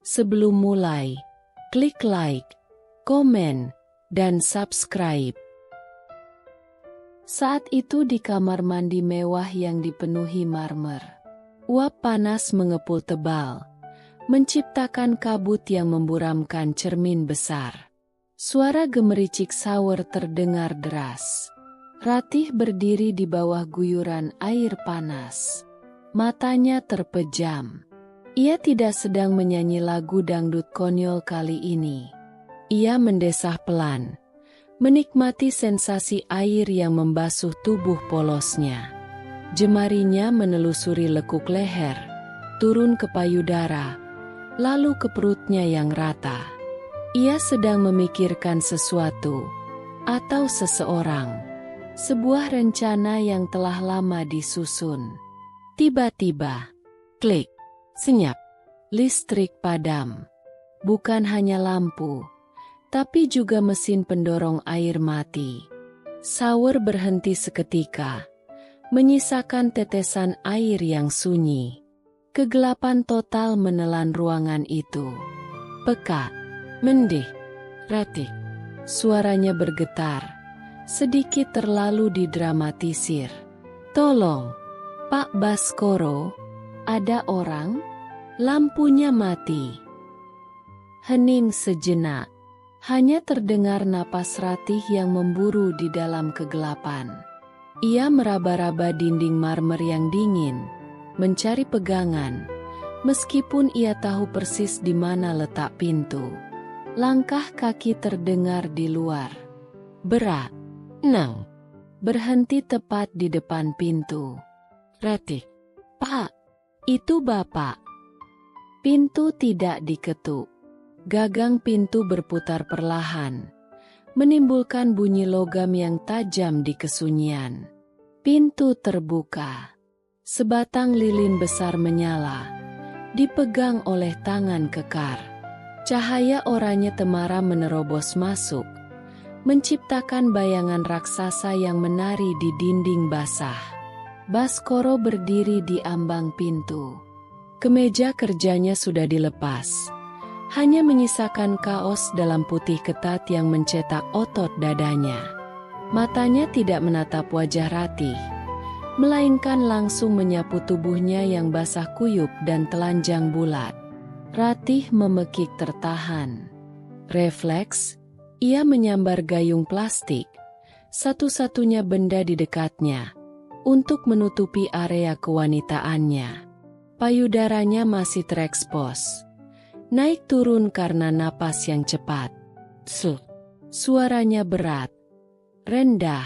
Sebelum mulai, klik like, komen, dan subscribe. Saat itu di kamar mandi mewah yang dipenuhi marmer, uap panas mengepul tebal, menciptakan kabut yang memburamkan cermin besar. Suara gemericik shower terdengar deras. Ratih berdiri di bawah guyuran air panas. Matanya terpejam. Ia tidak sedang menyanyi lagu dangdut konyol kali ini. Ia mendesah pelan, menikmati sensasi air yang membasuh tubuh polosnya. Jemarinya menelusuri lekuk leher, turun ke payudara, lalu ke perutnya yang rata. Ia sedang memikirkan sesuatu, atau seseorang. Sebuah rencana yang telah lama disusun. Tiba-tiba, klik, senyap, listrik padam. Bukan hanya lampu, tapi juga mesin pendorong air mati. Shower berhenti seketika, menyisakan tetesan air yang sunyi. Kegelapan total menelan ruangan itu. Peka, mendih, Ratih. Suaranya bergetar, sedikit terlalu didramatisir. Tolong, Pak Baskoro, ada orang? Lampunya mati. Hening sejenak, hanya terdengar napas Ratih yang memburu di dalam kegelapan. Ia meraba-raba dinding marmer yang dingin, mencari pegangan, meskipun ia tahu persis di mana letak pintu. Langkah kaki terdengar di luar. Berat. Nang. Berhenti tepat di depan pintu. Ratih. Pak, itu Bapak. Pintu tidak diketuk. Gagang pintu berputar perlahan, menimbulkan bunyi logam yang tajam di kesunyian. Pintu terbuka. Sebatang lilin besar menyala, dipegang oleh tangan kekar. Cahaya oranye temara menerobos masuk, menciptakan bayangan raksasa yang menari di dinding basah. Baskoro berdiri di ambang pintu. Kemeja kerjanya sudah dilepas, hanya menyisakan kaos dalam putih ketat yang mencetak otot dadanya. Matanya tidak menatap wajah Ratih, melainkan langsung menyapu tubuhnya yang basah kuyup dan telanjang bulat. Ratih memekik tertahan. Refleks, ia menyambar gayung plastik, satu-satunya benda di dekatnya, untuk menutupi area kewanitaannya. Payudaranya masih terekspos, naik turun karena napas yang cepat. Suaranya berat, rendah,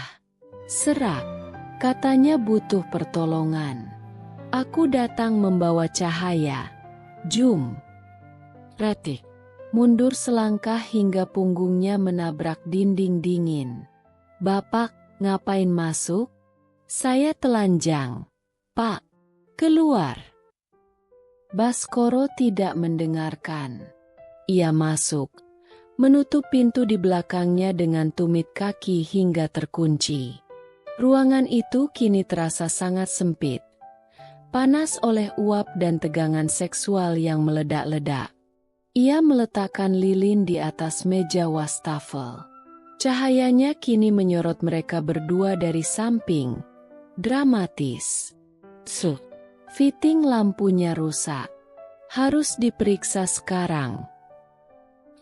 serak, katanya butuh pertolongan. Aku datang membawa cahaya. Jum. Ratih mundur selangkah hingga punggungnya menabrak dinding dingin. Bapak, ngapain masuk? Saya telanjang. Pak, keluar. Baskoro tidak mendengarkan. Ia masuk, menutup pintu di belakangnya dengan tumit kaki hingga terkunci. Ruangan itu kini terasa sangat sempit, panas oleh uap dan tegangan seksual yang meledak-ledak. Ia meletakkan lilin di atas meja wastafel. Cahayanya kini menyorot mereka berdua dari samping. Dramatis. Fitting lampunya rusak. Harus diperiksa sekarang.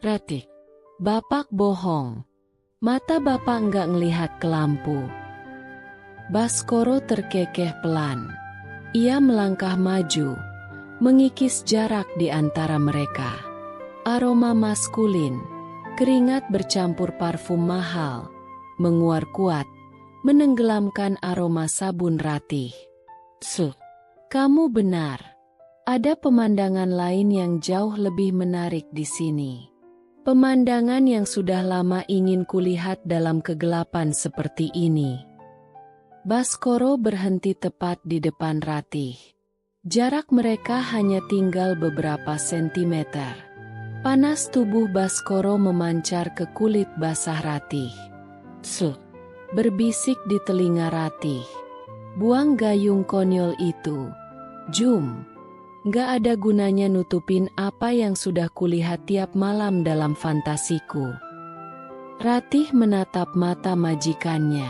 Ratih, Bapak bohong. Mata Bapak nggak ngelihat ke lampu. Baskoro terkekeh pelan. Ia melangkah maju, mengikis jarak di antara mereka. Aroma maskulin, keringat bercampur parfum mahal, menguar kuat, menenggelamkan aroma sabun Ratih. Kamu benar. Ada pemandangan lain yang jauh lebih menarik di sini. Pemandangan yang sudah lama ingin kulihat dalam kegelapan seperti ini. Baskoro berhenti tepat di depan Ratih. Jarak mereka hanya tinggal beberapa sentimeter. Panas tubuh Baskoro memancar ke kulit basah Ratih. Berbisik di telinga Ratih. Buang gayung konyol itu. Jum. Nggak ada gunanya nutupin apa yang sudah kulihat tiap malam dalam fantasiku. Ratih menatap mata majikannya.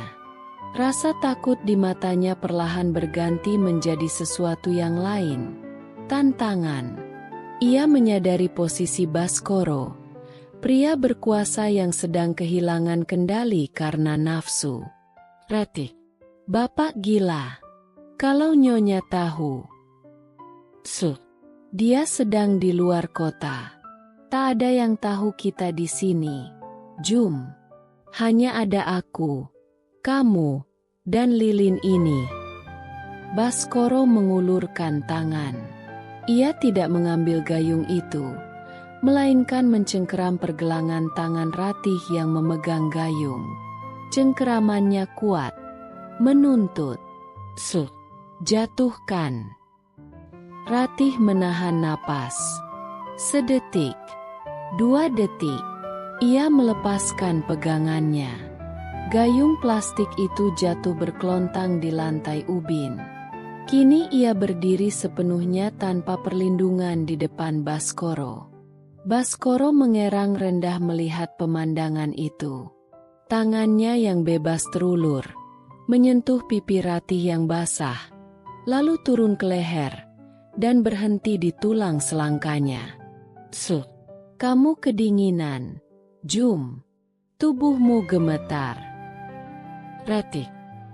Rasa takut di matanya perlahan berganti menjadi sesuatu yang lain. Tantangan. Ia menyadari posisi Baskoro, pria berkuasa yang sedang kehilangan kendali karena nafsu. Ratih, Bapak gila. Kalau Nyonya tahu. Dia sedang di luar kota. Tak ada yang tahu kita di sini. Jum. Hanya ada aku, kamu, dan lilin ini. Baskoro mengulurkan tangan. Ia tidak mengambil gayung itu, melainkan mencengkeram pergelangan tangan Ratih yang memegang gayung. Cengkeramannya kuat, menuntut. Jatuhkan. Ratih menahan napas. Sedetik, 2 detik, ia melepaskan pegangannya. Gayung plastik itu jatuh berkelontang di lantai ubin. Kini ia berdiri sepenuhnya tanpa perlindungan di depan Baskoro. Baskoro mengerang rendah melihat pemandangan itu. Tangannya yang bebas terulur, menyentuh pipi Ratih yang basah, lalu turun ke leher, dan berhenti di tulang selangkanya. Kamu kedinginan, Jum. Tubuhmu gemetar. Ratih,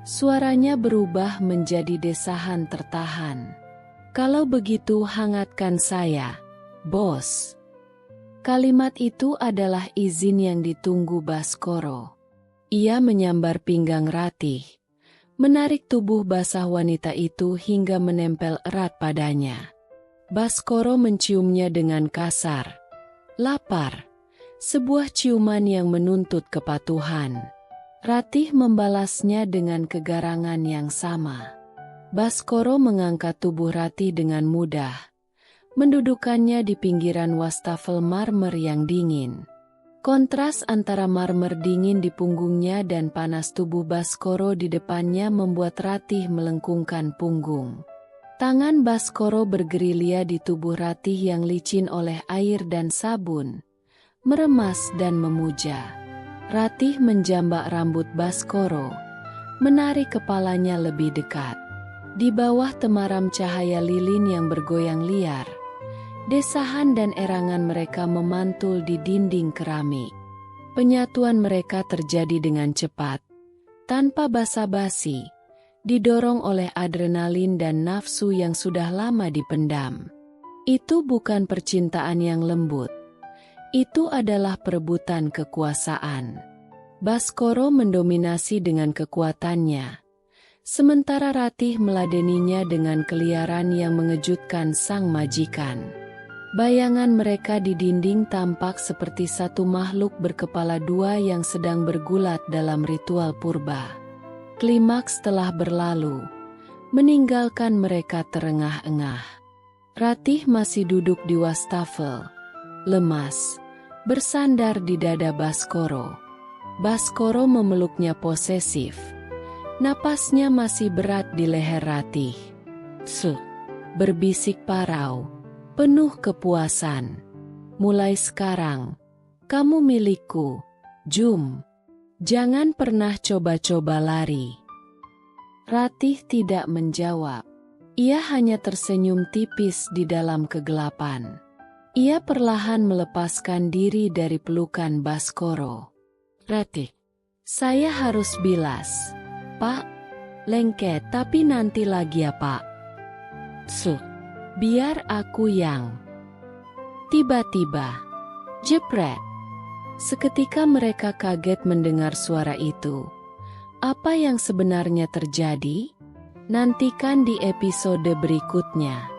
suaranya berubah menjadi desahan tertahan. Kalau begitu hangatkan saya, bos. Kalimat itu adalah izin yang ditunggu Baskoro. Ia menyambar pinggang Ratih, menarik tubuh basah wanita itu hingga menempel erat padanya. Baskoro menciumnya dengan kasar. Lapar. Sebuah ciuman yang menuntut kepatuhan. Ratih membalasnya dengan kegarangan yang sama. Baskoro mengangkat tubuh Ratih dengan mudah, mendudukkannya di pinggiran wastafel marmer yang dingin. Kontras antara marmer dingin di punggungnya dan panas tubuh Baskoro di depannya membuat Ratih melengkungkan punggung. Tangan Baskoro bergerilya di tubuh Ratih yang licin oleh air dan sabun, meremas dan memuja. Ratih menjambak rambut Baskoro, menarik kepalanya lebih dekat. Di bawah temaram cahaya lilin yang bergoyang liar, desahan dan erangan mereka memantul di dinding keramik. Penyatuan mereka terjadi dengan cepat, tanpa basa-basi, didorong oleh adrenalin dan nafsu yang sudah lama dipendam. Itu bukan percintaan yang lembut. Itu adalah perebutan kekuasaan. Baskoro mendominasi dengan kekuatannya, sementara Ratih meladeninya dengan keliaran yang mengejutkan sang majikan. Bayangan mereka di dinding tampak seperti satu makhluk berkepala dua yang sedang bergulat dalam ritual purba. Klimaks telah berlalu, meninggalkan mereka terengah-engah. Ratih masih duduk di wastafel, lemas, bersandar di dada Baskoro. Baskoro memeluknya posesif. Napasnya masih berat di leher Ratih. Berbisik parau, penuh kepuasan. Mulai sekarang, kamu milikku, Jum. Jangan pernah coba-coba lari. Ratih tidak menjawab. Ia hanya tersenyum tipis di dalam kegelapan. Ia perlahan melepaskan diri dari pelukan Baskoro. Ratih, saya harus bilas. Pak, lengket tapi nanti lagi ya Pak. Biar aku yang. Tiba-tiba, jepret. Seketika mereka kaget mendengar suara itu. Apa yang sebenarnya terjadi? Nantikan di episode berikutnya.